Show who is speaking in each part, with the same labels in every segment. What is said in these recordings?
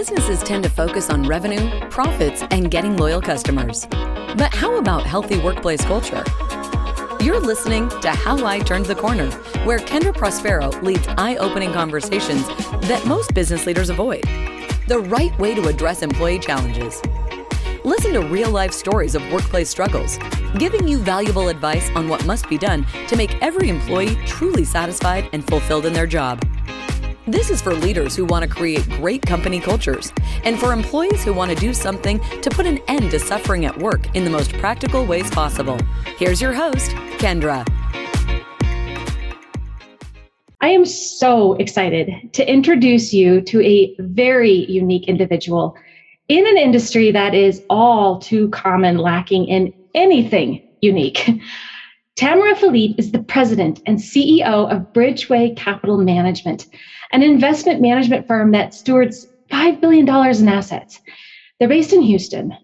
Speaker 1: Businesses tend to focus on revenue, profits, and getting loyal customers. But how about healthy workplace culture? You're listening to How I Turned the Corner, where KENDRA Prospero leads eye-opening conversations that most business leaders avoid. The right way to address employee challenges. Listen to real-life stories of workplace struggles, giving you valuable advice on what must be done to make every employee truly satisfied and fulfilled in their job. This is for leaders who want to create great company cultures and for employees who want to do something to put an end to suffering at work in the most practical ways possible. Here's your host, KENDRA.
Speaker 2: I am so excited to introduce you to a very unique individual in an industry that is all too common, lacking in anything unique. Tammira Philippe is the president and CEO of Bridgeway Capital Management, an investment management firm that stewards $5 billion in assets. They're based in Houston.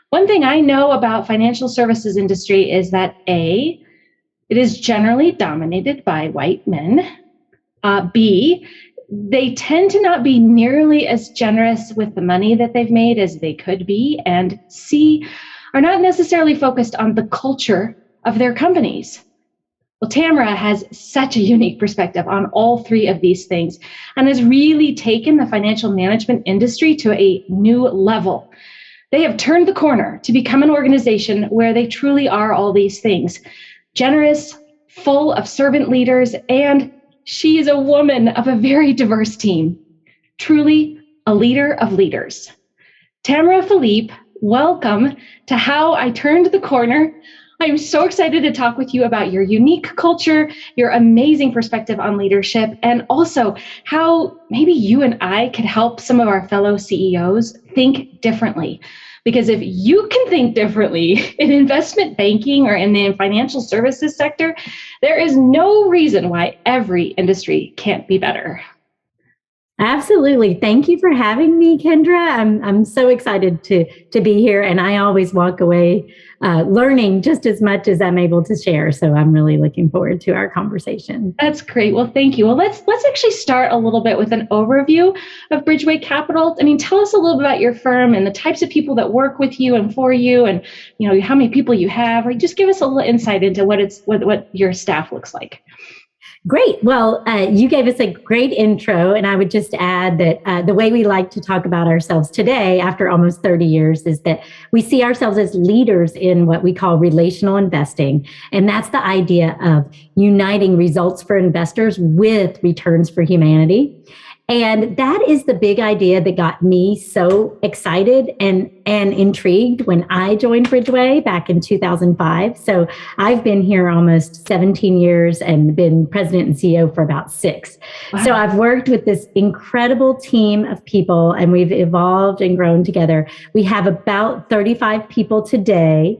Speaker 2: One thing I know about financial services industry is that A, it is generally dominated by white men. B, they tend to not be nearly as generous with the money that they've made as they could be. And C, are not necessarily focused on the culture of their companies. Well, Tammira has such a unique perspective on all three of these things and has really taken the financial management industry to a new level. They have turned the corner to become an organization where they truly are all these things: generous, full of servant leaders, and she is a woman of a very diverse team. Truly a leader of leaders. Tammira Philippe, welcome to How I Turned the Corner. I'm so excited to talk with you about your unique culture, your amazing perspective on leadership, and also how maybe you and I could help some of our fellow CEOs think differently. Because if you can think differently in investment banking or in the financial services sector, there is no reason why every industry can't be better.
Speaker 3: Absolutely. Thank you for having me, KENDRA. I'm so excited to be here, and I always walk away learning just as much as I'm able to share. So I'm really looking forward to our conversation.
Speaker 2: That's great. Well, thank you. Well, let's actually start a little bit with an overview of Bridgeway Capital. I mean, tell us a little bit about your firm and the types of people that work with you and for you, and how many people you have. Or just give us a little insight into what your staff looks like.
Speaker 3: Great. Well, you gave us a great intro, and I would just add that the way we like to talk about ourselves today, after almost 30 years, is that we see ourselves as leaders in what we call relational investing. And that's the idea of uniting results for investors with returns for humanity. And that is the big idea that got me so excited and intrigued when I joined Bridgeway back in 2005. So I've been here almost 17 years and been president and CEO for about 6. Wow. So I've worked with this incredible team of people, and we've evolved and grown together. We have about 35 people today.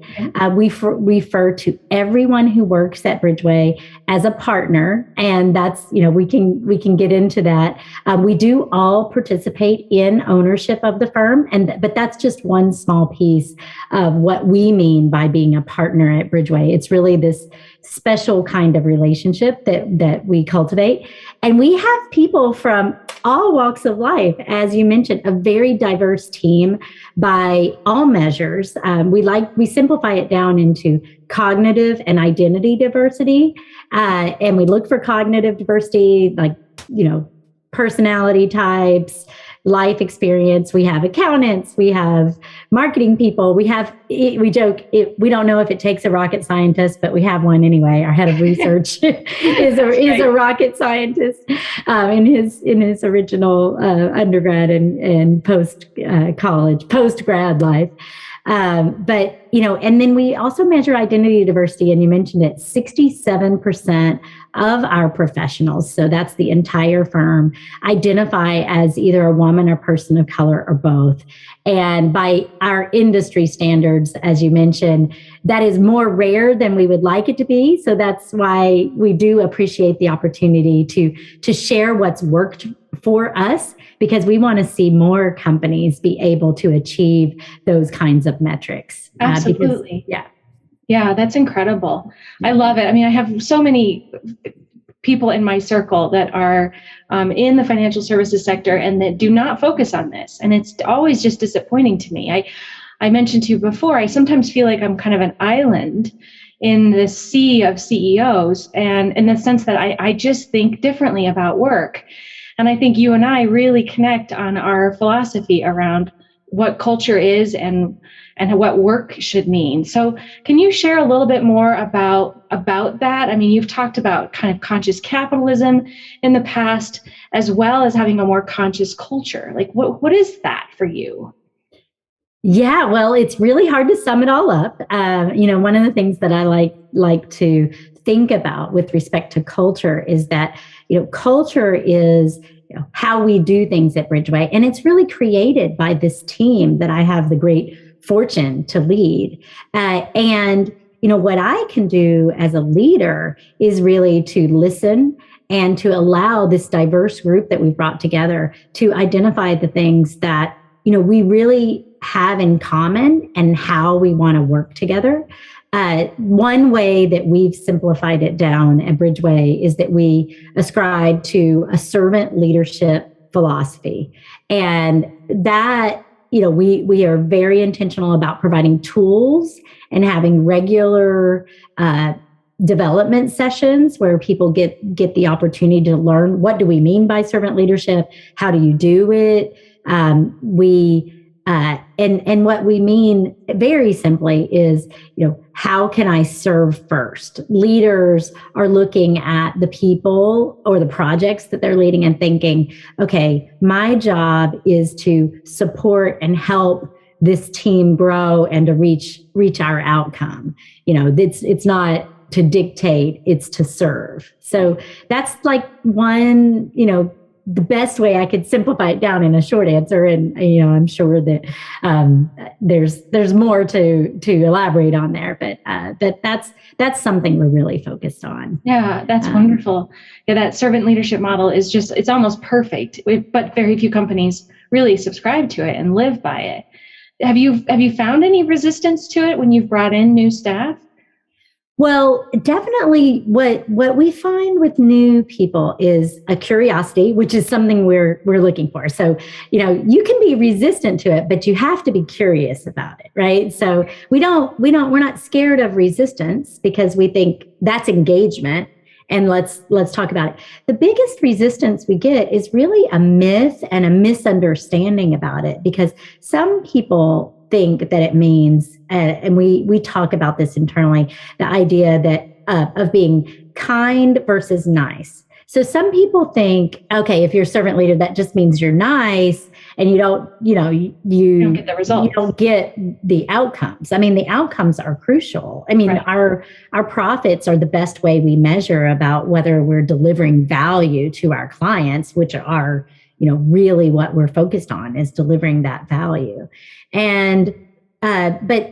Speaker 3: We refer to everyone who works at Bridgeway as a partner, and that's, we can get into that. We do all participate in ownership of the firm, but that's just one small piece of what we mean by being a partner at Bridgeway. It's really this special kind of relationship that we cultivate. And we have people from all walks of life, as you mentioned, a very diverse team by all measures. We simplify it down into cognitive and identity diversity. And we look for cognitive diversity, like, personality types, life experience. We have accountants, we have marketing people, we joke, we don't know if it takes a rocket scientist, but we have one anyway. Our head of research is a rocket scientist in his original undergrad and post grad life. But and then we also measure identity diversity, and you mentioned it, 67% of our professionals, so that's the entire firm, identify as either a woman or person of color or both. And by our industry standards, as you mentioned, that is more rare than we would like it to be. So that's why we do appreciate the opportunity to share what's worked for us, because we want to see more companies be able to achieve those kinds of metrics.
Speaker 2: Absolutely. Yeah, that's incredible. I love it. I mean, I have so many people in my circle that are in the financial services sector and that do not focus on this. And it's always just disappointing to me. I mentioned to you before, I sometimes feel like I'm kind of an island in the sea of CEOs, and in the sense that I just think differently about work. And I think you and I really connect on our philosophy around what culture is and what work should mean. So can you share a little bit more about that? I mean, you've talked about kind of conscious capitalism in the past, as well as having a more conscious culture. Like, what is that for you?
Speaker 3: Yeah, well, it's really hard to sum it all up. One of the things that I like to think about with respect to culture is that, culture is how we do things at Bridgeway. And it's really created by this team that I have the great fortune to lead. What I can do as a leader is really to listen and to allow this diverse group that we've brought together to identify the things that, we really have in common and how we want to work together. One way that we've simplified it down at Bridgeway is that we ascribe to a servant leadership philosophy. And that, we are very intentional about providing tools and having regular development sessions where people get the opportunity to learn, what do we mean by servant leadership? How do you do it? And what we mean very simply is, how can I serve first? Leaders are looking at the people or the projects that they're leading and thinking, okay, my job is to support and help this team grow and to reach our outcome. It's not to dictate, it's to serve. So that's like one, the best way I could simplify it down in a short answer. And, I'm sure that there's more to elaborate on there, but that's something we're really focused on.
Speaker 2: Yeah, that's wonderful. Yeah, that servant leadership model is it's almost perfect, but very few companies really subscribe to it and live by it. Have you found any resistance to it when you've brought in new staff?
Speaker 3: Well, definitely what we find with new people is a curiosity, which is something we're looking for. So, you can be resistant to it, but you have to be curious about it, right? So we're not scared of resistance because we think that's engagement. And let's talk about it. The biggest resistance we get is really a myth and a misunderstanding about it, because some people think that it means, and we talk about this internally, the idea that of being kind versus nice. So some people think, okay, if you're a servant leader, that just means you're nice, and you don't get the results. You don't get the outcomes. I mean, the outcomes are crucial. I mean, right. Our profits are the best way we measure about whether we're delivering value to our clients, which are, really what we're focused on, is delivering that value. And but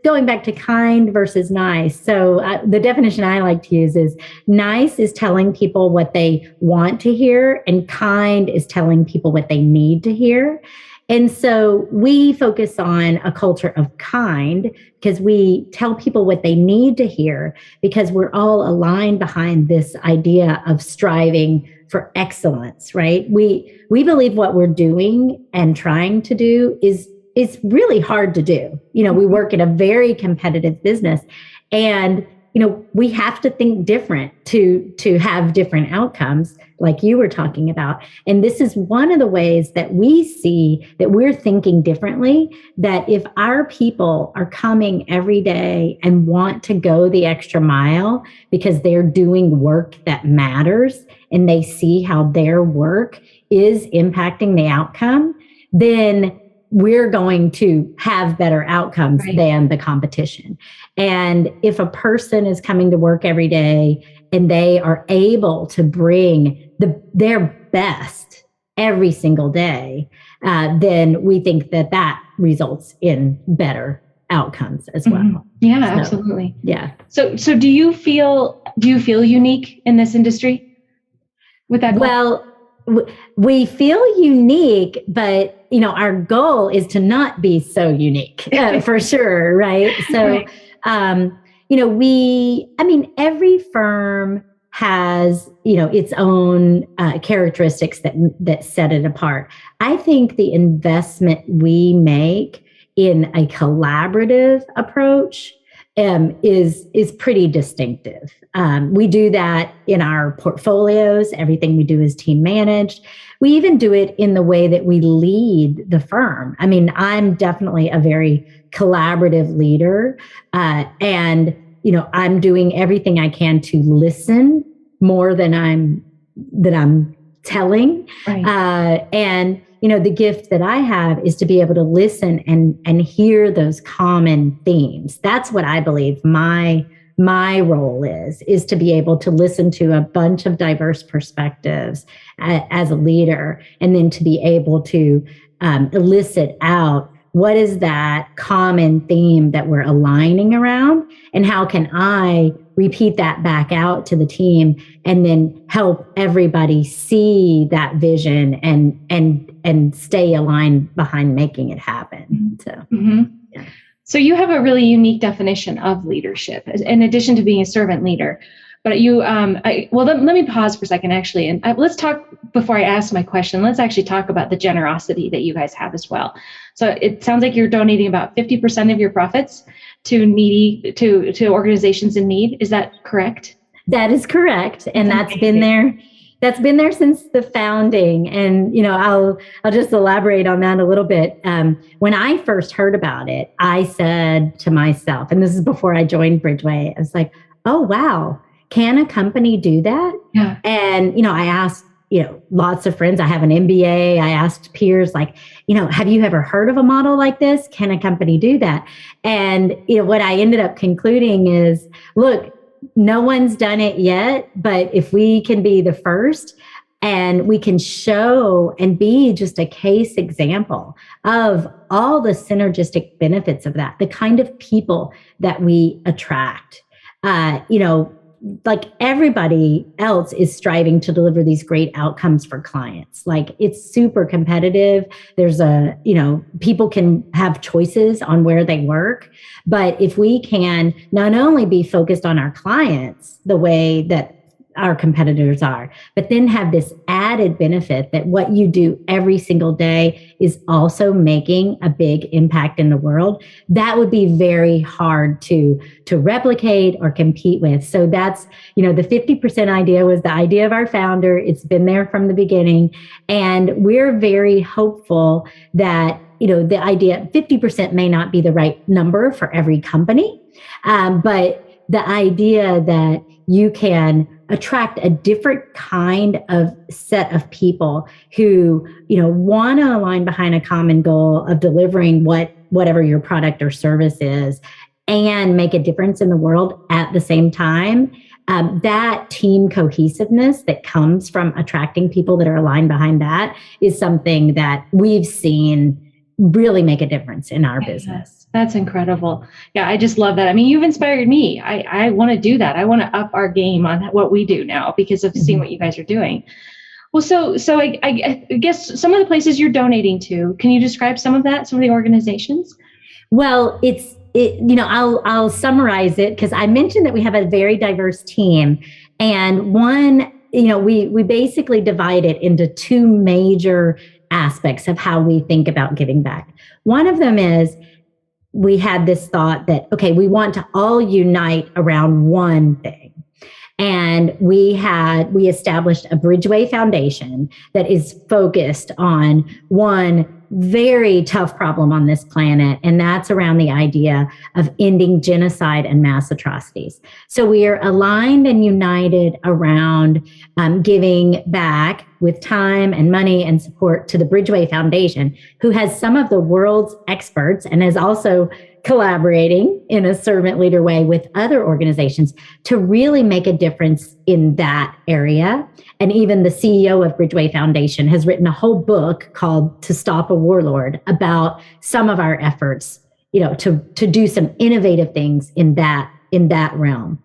Speaker 3: going back to kind versus nice. So the definition I like to use is nice is telling people what they want to hear, and kind is telling people what they need to hear. And so we focus on a culture of kind because we tell people what they need to hear, because we're all aligned behind this idea of striving for excellence, right? We believe what we're doing and trying to do is really hard to do. We work in a very competitive business, and we have to think different to have different outcomes, like you were talking about. And this is one of the ways that we see that we're thinking differently, that if our people are coming every day and want to go the extra mile because they're doing work that matters and they see how their work is impacting the outcome, then we're going to have better outcomes than the competition. And if a person is coming to work every day and they are able to bring their best every single day, then we think that results in better outcomes as well. Mm-hmm.
Speaker 2: Yeah, so, absolutely.
Speaker 3: Yeah.
Speaker 2: So do you feel unique in this industry with that?
Speaker 3: Well, we feel unique, but our goal is to not be so unique, for sure, right? So, every firm has, its own characteristics that set it apart. I think the investment we make in a collaborative approach is pretty distinctive. We do that in our portfolios. Everything we do is team managed. We even do it in the way that we lead the firm. I mean, I'm definitely a very collaborative leader, and I'm doing everything I can to listen more than I'm telling.
Speaker 2: Right.
Speaker 3: And the gift that I have is to be able to listen and hear those common themes. That's what I believe my role is to be able to listen to a bunch of diverse perspectives as a leader, and then to be able to elicit out what is that common theme that we're aligning around, and how can I repeat that back out to the team and then help everybody see that vision and stay aligned behind making it happen. So,
Speaker 2: yeah. So you have a really unique definition of leadership, in addition to being a servant leader. But you, let me pause for a second, actually, and let's talk, before I ask my question, let's actually talk about the generosity that you guys have as well. So it sounds like you're donating about 50% of your profits to organizations in need. Is that correct?
Speaker 3: That is correct. And that's been there. That's been there since the founding. And, I'll just elaborate on that a little bit. When I first heard about it, I said to myself, and this is before I joined Bridgeway, I was like, oh, wow, can a company do that?
Speaker 2: Yeah. And,
Speaker 3: I asked, lots of friends. I have an MBA. I asked peers, like, have you ever heard of a model like this? Can a company do that? And, what I ended up concluding is, look, no one's done it yet, but if we can be the first, and we can show and be just a case example of all the synergistic benefits of that, the kind of people that we attract, like everybody else is striving to deliver these great outcomes for clients. Like, it's super competitive. There's people can have choices on where they work, but if we can not only be focused on our clients the way that our competitors are, but then have this added benefit that what you do every single day is also making a big impact in the world, that would be very hard to replicate or compete with. So that's, the 50% idea was the idea of our founder. It's been there from the beginning. And we're very hopeful that, the idea 50% may not be the right number for every company, but the idea that you can attract a different kind of set of people who, want to align behind a common goal of delivering whatever your product or service is, and make a difference in the world at the same time. That team cohesiveness that comes from attracting people that are aligned behind that is something that we've seen really make a difference in our business.
Speaker 2: That's incredible. Yeah, I just love that. I mean, you've inspired me. I want to do that. I want to up our game on what we do now because of seeing what you guys are doing. Well, so I guess some of the places you're donating to, can you describe some of that, some of the organizations?
Speaker 3: Well, I'll summarize it, because I mentioned that we have a very diverse team, and one, we basically divide it into two major aspects of how we think about giving back. One of them is, we had this thought that, okay, we want to all unite around one thing. And we established a Bridgeway Foundation that is focused on one very tough problem on this planet, and that's around the idea of ending genocide and mass atrocities. So we are aligned and united around giving back with time and money and support to the Bridgeway Foundation, who has some of the world's experts and is also collaborating in a servant leader way with other organizations to really make a difference in that area. And even the CEO of Bridgeway Foundation has written a whole book called To Stop a Warlord about some of our efforts, to do some innovative things in that realm.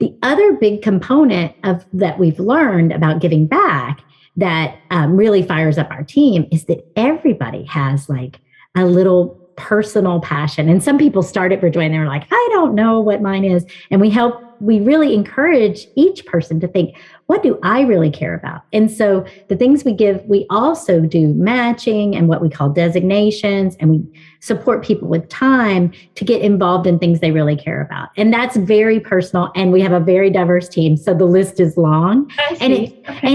Speaker 3: The other big component of that we've learned about giving back that really fires up our team is that everybody has like a little personal passion. And some people start at Bridgeway and they're like, I don't know what mine is. And we help we really encourage each person to think, what do I really care about? And so the things we give, we also do matching and what we call designations, and we support people with time to get involved in things they really care about. And that's very personal, and we have a very diverse team, so the list is long. And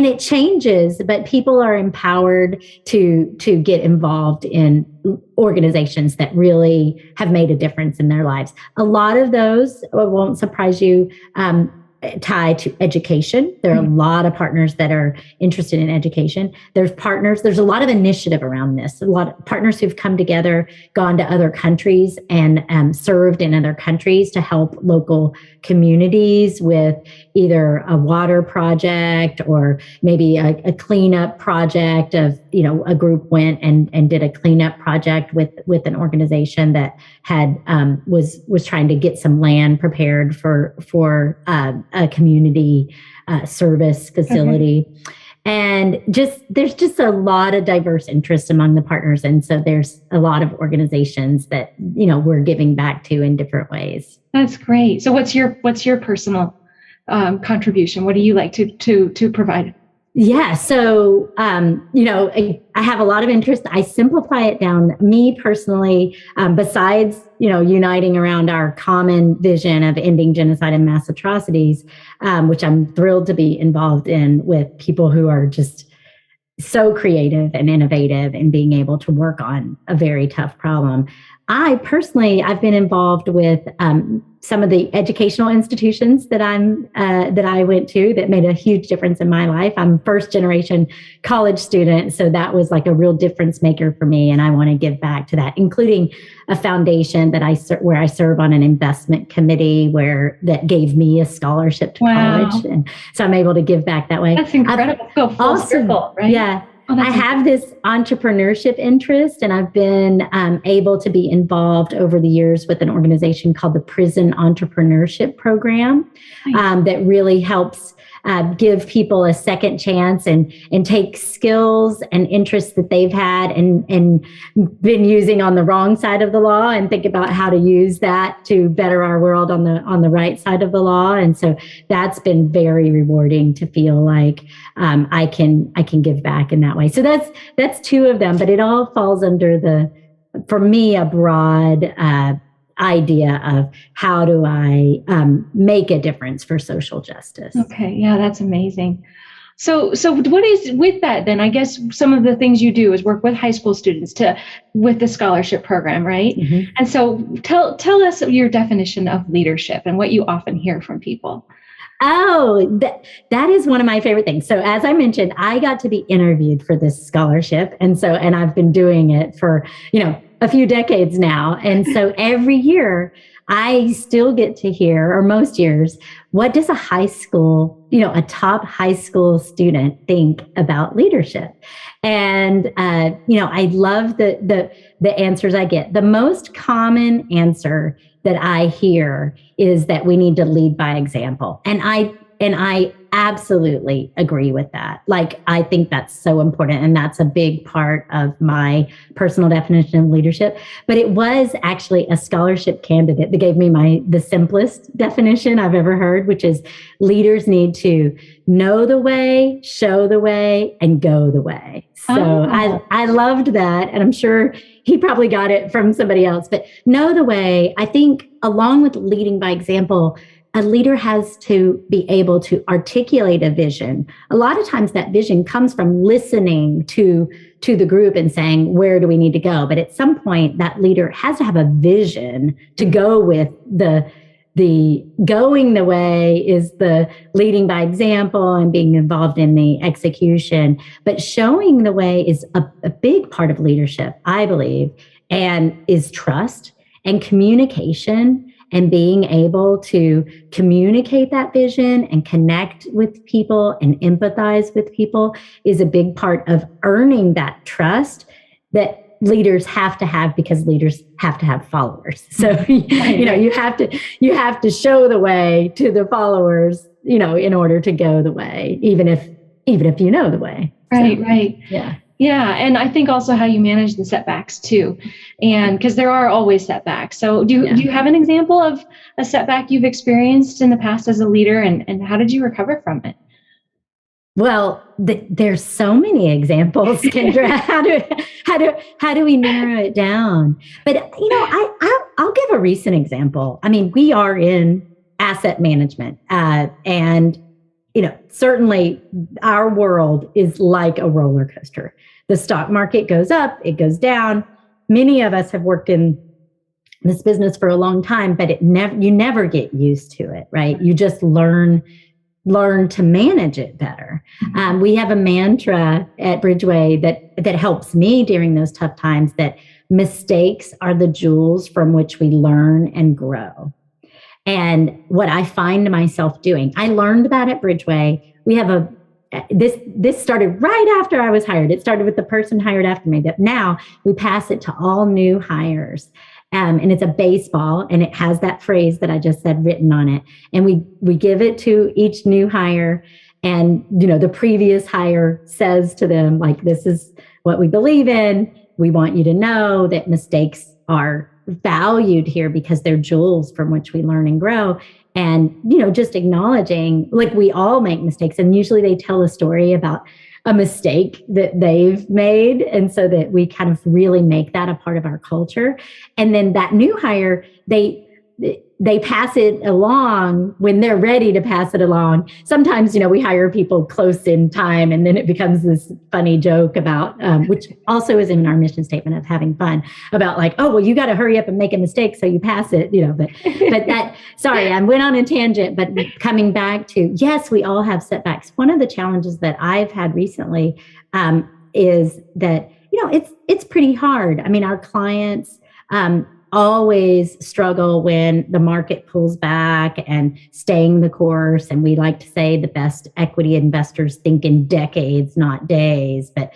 Speaker 3: it changes, but people are empowered to get involved in organizations that really have made a difference in their lives. A lot of those, it won't surprise you, tie to education. There are a lot of partners that are interested in education. There's a lot of initiative around this. A lot of partners who've come together, gone to other countries and served in other countries to help local communities with either a water project or maybe a cleanup project of, a group went and did a cleanup project with an organization that had was trying to get some land prepared for a community service facility. And there's just a lot of diverse interest among the partners. And so there's a lot of organizations that, we're giving back to in different ways.
Speaker 2: That's great. So what's your personal contribution? What do you like to provide?
Speaker 3: Yeah. So, I have a lot of interest. I simplify it down. Me personally, besides, uniting around our common vision of ending genocide and mass atrocities, which I'm thrilled to be involved in with people who are just so creative and innovative in being able to work on a very tough problem. I've been involved with some of the educational institutions that I went to that made a huge difference in my life. I'm a first generation college student, so that was like a real difference maker for me, and I want to give back to that, including a foundation where I serve on an investment committee that gave me a scholarship to college, and so I'm able to give back that way.
Speaker 2: That's incredible. Go full circle, right?
Speaker 3: Yeah. I have this entrepreneurship interest, and I've been able to be involved over the years with an organization called the Prison Entrepreneurship Program that really helps give people a second chance and take skills and interests that they've had and been using on the wrong side of the law and think about how to use that to better our world on the right side of the law. And so that's been very rewarding to feel like I can give back in that way. So that's two of them, but it all falls under for me, a broad idea of how do I make a difference for social justice.
Speaker 2: Okay, yeah, that's amazing. So what is with that then? I guess some of the things you do is work with high school students with the scholarship program, right? Mm-hmm. And so tell us your definition of leadership and what you often hear from people.
Speaker 3: Oh, that is one of my favorite things. So as I mentioned, I got to be interviewed for this scholarship. And I've been doing it for, a few decades now. And so every year I still get to hear, or most years, what does a top high school student think about leadership? And, I love the answers I get. The most common answer that I hear is that we need to lead by example. And I absolutely agree with that. Like, I think that's so important. And that's a big part of my personal definition of leadership. But it was actually a scholarship candidate that gave me the simplest definition I've ever heard, which is leaders need to know the way, show the way, and go the way. So I loved that. And I'm sure he probably got it from somebody else. But know the way, I think, along with leading by example, a leader has to be able to articulate a vision. A lot of times that vision comes from listening to the group and saying, where do we need to go? But at some point, that leader has to have a vision to go with the going the way is the leading by example and being involved in the execution. But showing the way is a big part of leadership, I believe, and is trust and communication. And being able to communicate that vision and connect with people and empathize with people is a big part of earning that trust that leaders have to have, because leaders have to have followers. So, you have to show the way to the followers, in order to go the way, even if you know the way.
Speaker 2: Right, right.
Speaker 3: Yeah.
Speaker 2: Yeah. And I think also how you manage the setbacks too. And because there are always setbacks. So do you have an example of a setback you've experienced in the past as a leader, and how did you recover from it?
Speaker 3: Well, there's so many examples, Kendra. How do we narrow it down? But I'll give a recent example. I mean, we are in asset management, and certainly our world is like a roller coaster. The stock market goes up, it goes down. Many of us have worked in this business for a long time, but you never get used to it, right? You just learn to manage it better. We have a mantra at Bridgeway that helps me during those tough times, that mistakes are the jewels from which we learn and grow. And what I find myself doing, I learned that at Bridgeway. We have this started right after I was hired. It started with the person hired after me, but now we pass it to all new hires. And it's a baseball, and it has that phrase that I just said written on it. And we give it to each new hire. And, the previous hire says to them, like, this is what we believe in. We want you to know that mistakes are valued here because they're jewels from which we learn and grow. And, just acknowledging, like, we all make mistakes. And usually they tell a story about a mistake that they've made. And so that we kind of really make that a part of our culture. And then that new hire, they pass it along when they're ready to pass it along. Sometimes, we hire people close in time, and then it becomes this funny joke about, which also is in our mission statement of having fun, about like, oh, well, you got to hurry up and make a mistake so you pass it, but that, sorry, I went on a tangent, but coming back to, yes, we all have setbacks. One of the challenges that I've had recently is that, it's pretty hard. I mean, our clients, always struggle when the market pulls back and staying the course. And we like to say the best equity investors think in decades, not days. But,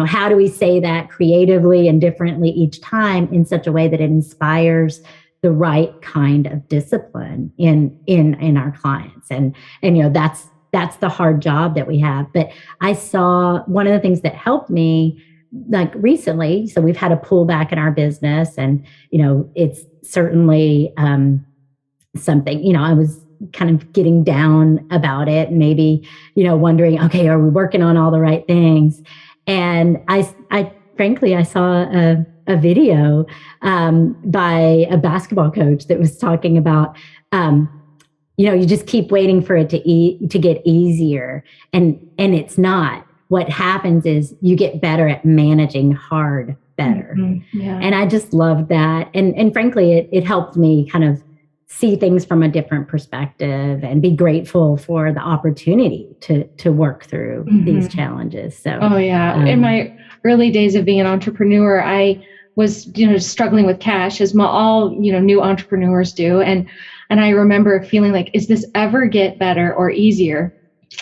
Speaker 3: how do we say that creatively and differently each time in such a way that it inspires the right kind of discipline in our clients? And that's the hard job that we have. But I saw one of the things that helped me, like recently, so we've had a pullback in our business, and it's certainly something, I was kind of getting down about it, and maybe wondering, okay, are we working on all the right things? And I frankly saw a video by a basketball coach that was talking about you just keep waiting for it to get easier, and it's not. What happens is you get better at managing hard better. Mm-hmm. Yeah. And I just loved that. And frankly, it helped me kind of see things from a different perspective and be grateful for the opportunity to work through these challenges. So,
Speaker 2: oh yeah. In my early days of being an entrepreneur, I was, struggling with cash, as all, new entrepreneurs do. And I remember feeling like, is this ever get better or easier?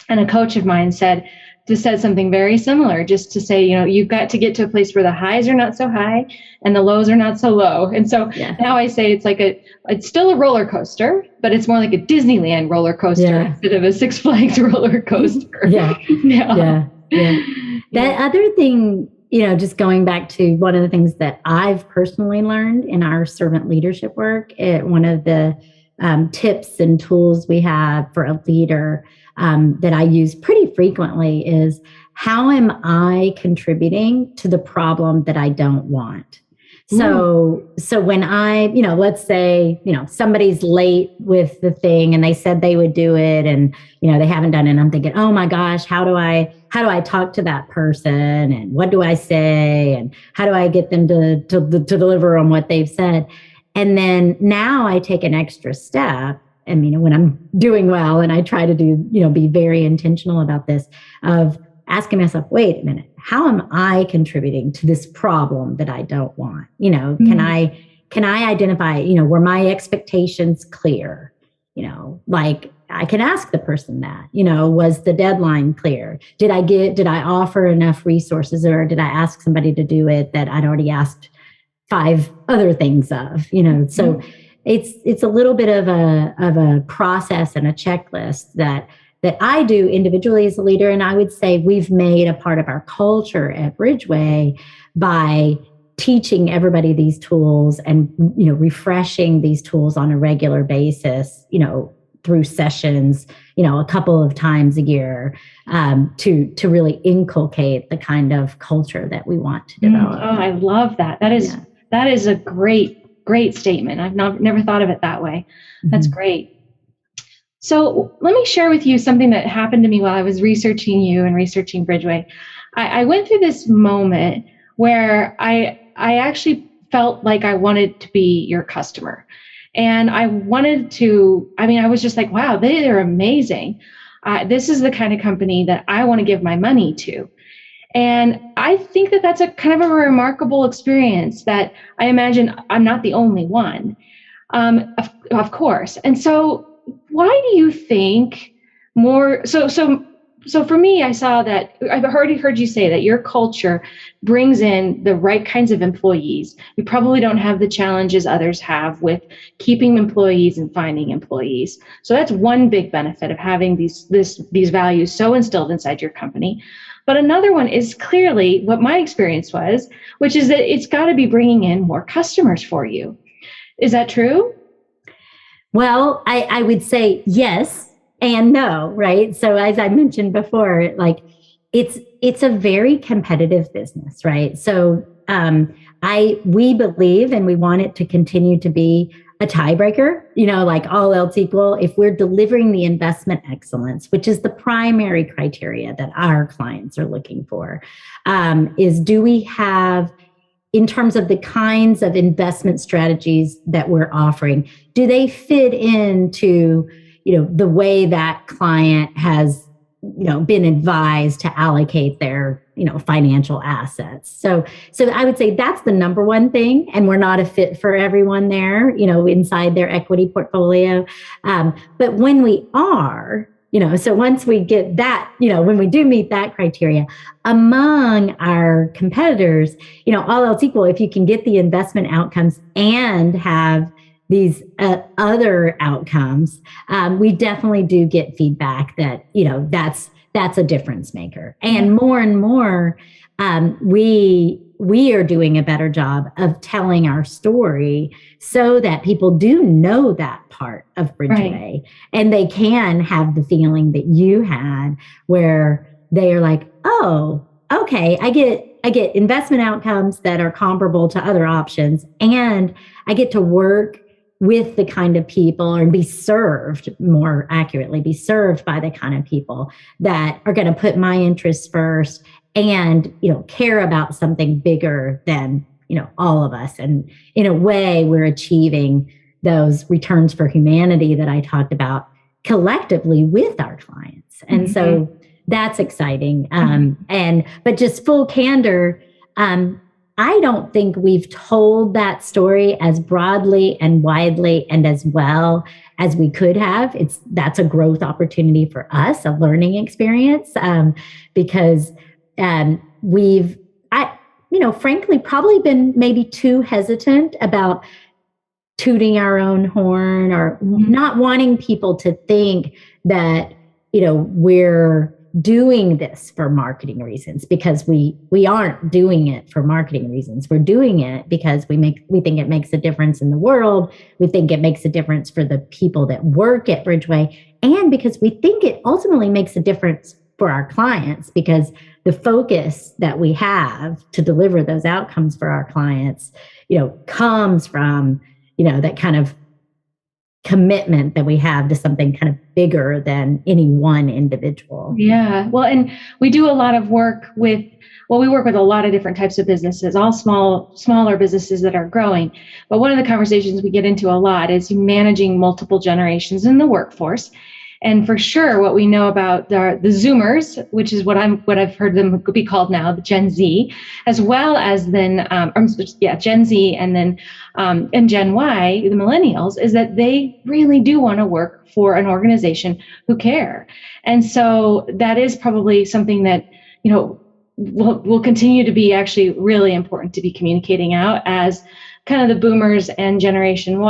Speaker 2: And a coach of mine said something very similar, just to say, you've got to get to a place where the highs are not so high and the lows are not so low. And so now I say it's still a roller coaster, but it's more like a Disneyland roller coaster instead of a Six Flags roller coaster.
Speaker 3: Yeah. That other thing, just going back to one of the things that I've personally learned in our servant leadership work, one of the tips and tools we have for a leader that I use pretty frequently is, how am I contributing to the problem that I don't want? So when I, let's say, somebody's late with the thing and they said they would do it, and, they haven't done it. And I'm thinking, oh my gosh, how do I talk to that person? And what do I say? And how do I get them to deliver on what they've said? And then now I take an extra step. And, when I'm doing well, and I try to be very intentional about this, of asking myself, wait a minute, how am I contributing to this problem that I don't want? Can I identify, were my expectations clear? Like I can ask the person that, was the deadline clear? Did I offer enough resources, or did I ask somebody to do it that I'd already asked 5 other things of, so it's a little bit of a process and a checklist that that I do individually as a leader. And I would say we've made a part of our culture at Bridgeway by teaching everybody these tools and, refreshing these tools on a regular basis, through sessions, a couple of times a year, to really inculcate the kind of culture that we want to develop.
Speaker 2: Oh, I love that. That is a great statement. I've never thought of it that way. That's great. So let me share with you something that happened to me while I was researching you and researching Bridgeway. I went through this moment where I actually felt like I wanted to be your customer. And I was just like, wow, they are amazing. This is the kind of company that I want to give my money to. And I think that that's a kind of a remarkable experience that I imagine I'm not the only one, of course. And so why do you think so for me, I saw that I've already heard you say that your culture brings in the right kinds of employees. You probably don't have the challenges others have with keeping employees and finding employees. So that's one big benefit of having these values so instilled inside your company. But another one is clearly what my experience was, which is that it's got to be bringing in more customers for you. Is that true?
Speaker 3: Well, I would say yes and no, right? So as I mentioned before, like it's a very competitive business, right? So we believe, and we want it to continue to be a tiebreaker, like all else equal, if we're delivering the investment excellence, which is the primary criteria that our clients are looking for, is do we have, in terms of the kinds of investment strategies that we're offering, do they fit into, the way that client has, been advised to allocate their, financial assets. So I would say that's the number one thing. And we're not a fit for everyone there, inside their equity portfolio. But when we are, so once we get that, when we do meet that criteria, among our competitors, all else equal, if you can get the investment outcomes and have these other outcomes, we definitely do get feedback that, that's a difference maker. And more, we are doing a better job of telling our story so that people do know that part of Bridgeway, right, and they can have the feeling that you had, where they are like, oh, okay, I get investment outcomes that are comparable to other options, and I get to work with the kind of people, and be served by the kind of people that are going to put my interests first and, care about something bigger than, all of us. And in a way, we're achieving those returns for humanity that I talked about collectively with our clients. And so that's exciting. But just full candor, I don't think we've told that story as broadly and widely and as well as we could have. That's a growth opportunity for us, a learning experience, because we've, frankly, probably been maybe too hesitant about tooting our own horn, or not wanting people to think that, we're doing this for marketing reasons, because we aren't doing it for marketing reasons. We're doing it because we think it makes a difference in the world. We think it makes a difference for the people that work at Bridgeway, and because we think it ultimately makes a difference for our clients, because the focus that we have to deliver those outcomes for our clients, comes from, that kind of commitment that we have to something kind of bigger than any one individual.
Speaker 2: Yeah. Well, and we do a lot of work we work with a lot of different types of businesses, all smaller businesses that are growing. But one of the conversations we get into a lot is managing multiple generations in the workforce. And for sure, what we know about the Zoomers, which is what I've heard them be called now, the Gen Z, as well as then Gen Z, and then and Gen Y, the millennials, is that they really do want to work for an organization who care. And so that is probably something that will continue to be actually really important to be communicating out as kind of the boomers and generation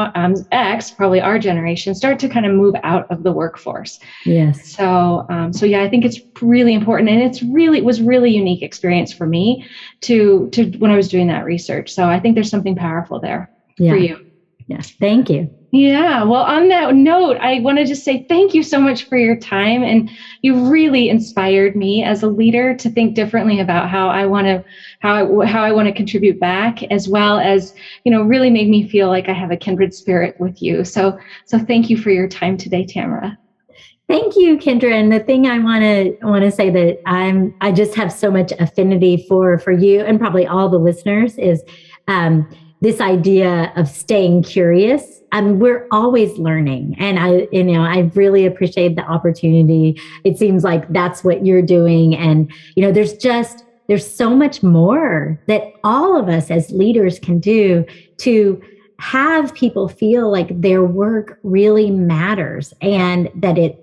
Speaker 2: X, probably our generation, start to kind of move out of the workforce.
Speaker 3: Yes.
Speaker 2: So yeah, I think it's really important, and it was really unique experience for me to when I was doing that research. So I think there's something powerful there for you.
Speaker 3: Yes. Thank you.
Speaker 2: Yeah. Well, on that note, I want to just say thank you so much for your time. And you really inspired me as a leader to think differently about how I want to contribute back, as well as, really made me feel like I have a kindred spirit with you. So thank you for your time today, Tammira.
Speaker 3: Thank you, Kendra. And the thing I want to say that I just have so much affinity for you and probably all the listeners is this idea of staying curious. We're always learning, and I really appreciate the opportunity. It seems like that's what you're doing, and there's so much more that all of us as leaders can do to have people feel like their work really matters, and that it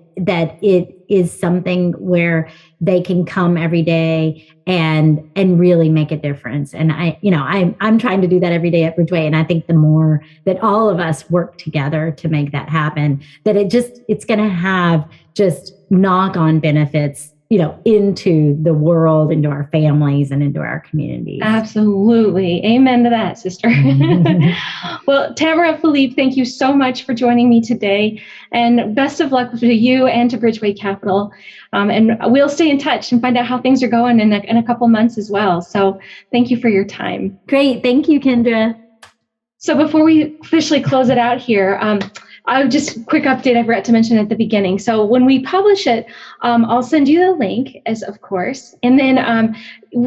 Speaker 3: is something where they can come every day and really make a difference. And I'm trying to do that every day at Bridgeway. And I think the more that all of us work together to make that happen, that it's going to have just knock-on benefits, into the world, into our families, and into our communities.
Speaker 2: Absolutely. Amen to that, sister. Well, Tammira, Philippe, thank you so much for joining me today. And best of luck to you and to Bridgeway Capital. And we'll stay in touch and find out how things are going in a couple months as well. So thank you for your time.
Speaker 3: Great. Thank you, Kendra.
Speaker 2: So before we officially close it out here, I'll just quick update I forgot to mention at the beginning. So when we publish it, I'll send you the link, as of course. And then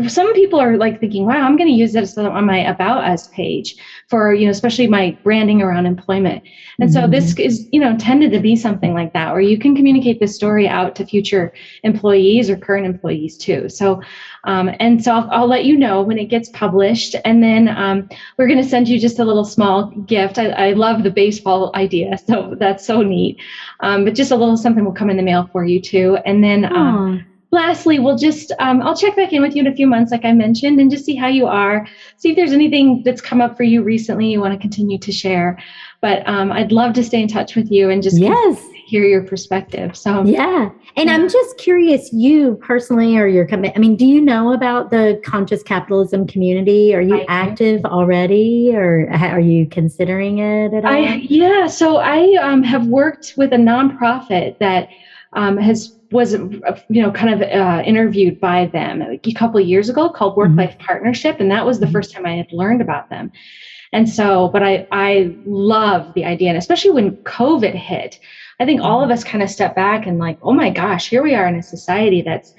Speaker 2: some people are like thinking, wow, I'm going to use this on my About Us page for, especially my branding around employment. And so this is, intended to be something like that, where you can communicate this story out to future employees or current employees too. So, I'll let you know when it gets published. And then we're going to send you just a little small gift. I love the baseball idea. So that's so neat. But just a little something will come in the mail for you too. And then lastly, we'll just, I'll check back in with you in a few months, like I mentioned, and just see how you are, see if there's anything that's come up for you recently you want to continue to share. But I'd love to stay in touch with you and just hear your perspective. So
Speaker 3: yeah. And I'm just curious, you personally or your company, do you know about the conscious capitalism community? Are you active already, or are you considering it at all?
Speaker 2: So I have worked with a nonprofit that was interviewed by them a couple of years ago, called Work-Life Partnership. And that was the first time I had learned about them. And so, but I love the idea, and especially when COVID hit, I think all of us kind of stepped back and like, oh my gosh, here we are in a society that's,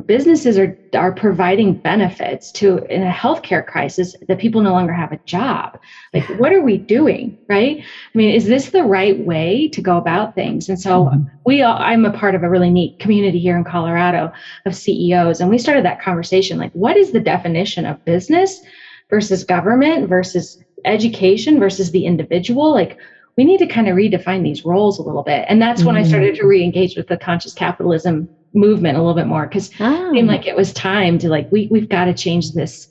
Speaker 2: businesses are providing benefits in a healthcare crisis that people no longer have a job. Like, what are we doing, right? Is this the right way to go about things? And so I'm a part of a really neat community here in Colorado of CEOs. And we started that conversation, like, what is the definition of business versus government versus education versus the individual? Like, we need to kind of redefine these roles a little bit. And that's when I started to re-engage with the conscious capitalism movement a little bit more, because it seemed like it was time to we've got to change this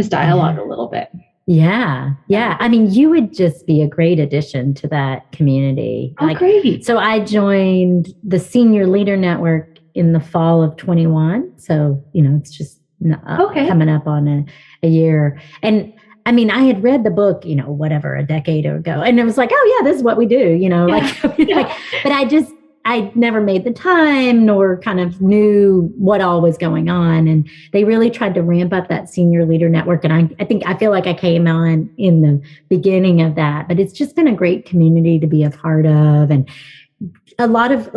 Speaker 2: dialogue a little bit.
Speaker 3: Yeah. You would just be a great addition to that community.
Speaker 2: Great.
Speaker 3: So I joined the Senior Leader Network in the fall of 21. So, it's just coming up on a year. And I had read the book, a decade ago, and it was like, oh yeah, this is what we do, but I never made the time nor kind of knew what all was going on. And they really tried to ramp up that Senior Leader Network. And I feel like I came on in the beginning of that, but it's just been a great community to be a part of, and a lot of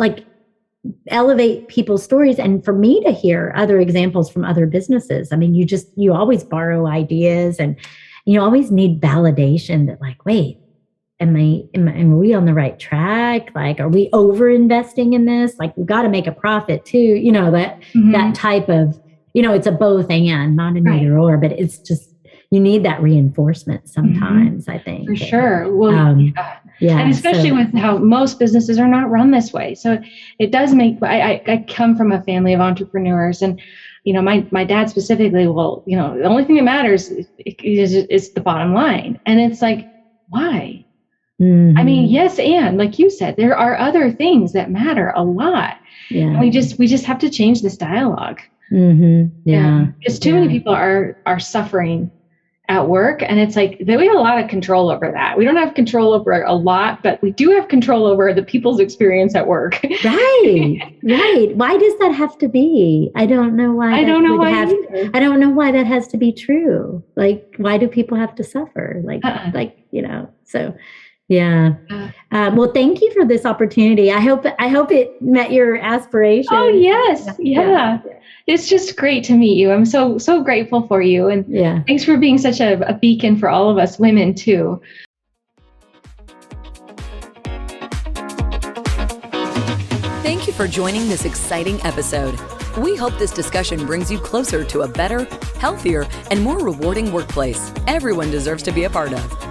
Speaker 3: elevate people's stories, and for me to hear other examples from other businesses. You always borrow ideas, and you always need validation that wait, am we on the right track? Are we over investing in this? We've got to make a profit too. That type of, it's a both and, not an either or, but it's just, you need that reinforcement sometimes, I think.
Speaker 2: For sure. Well, and especially with how most businesses are not run this way. So it does make, I come from a family of entrepreneurs, and my dad specifically, well, the only thing that matters is the bottom line. And it's like, why?
Speaker 3: Mm-hmm.
Speaker 2: I mean, yes. And like you said, there are other things that matter a lot.
Speaker 3: Yeah.
Speaker 2: And we just have to change this dialogue.
Speaker 3: Mm-hmm. Yeah.
Speaker 2: Because too many people are suffering at work. And it's like that we have a lot of control over that. We don't have control over a lot, but we do have control over the people's experience at work.
Speaker 3: Right. Why does that have to be? I don't know why.
Speaker 2: I don't know why.
Speaker 3: I don't know why that has to be true. Like, why do people have to suffer? So. Yeah. Well, thank you for this opportunity. I hope it met your aspiration.
Speaker 2: Oh, yes. Yeah. It's just great to meet you. I'm so grateful for you. And thanks for being such a beacon for all of us women too.
Speaker 1: Thank you for joining this exciting episode. We hope this discussion brings you closer to a better, healthier, and more rewarding workplace everyone deserves to be a part of.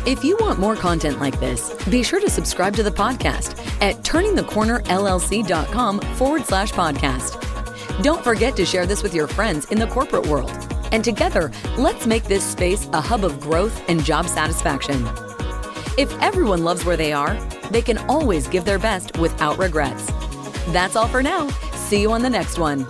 Speaker 1: If you want more content like this, be sure to subscribe to the podcast at turningthecornerllc.com/podcast. Don't forget to share this with your friends in the corporate world. And together, let's make this space a hub of growth and job satisfaction. If everyone loves where they are, they can always give their best without regrets. That's all for now. See you on the next one.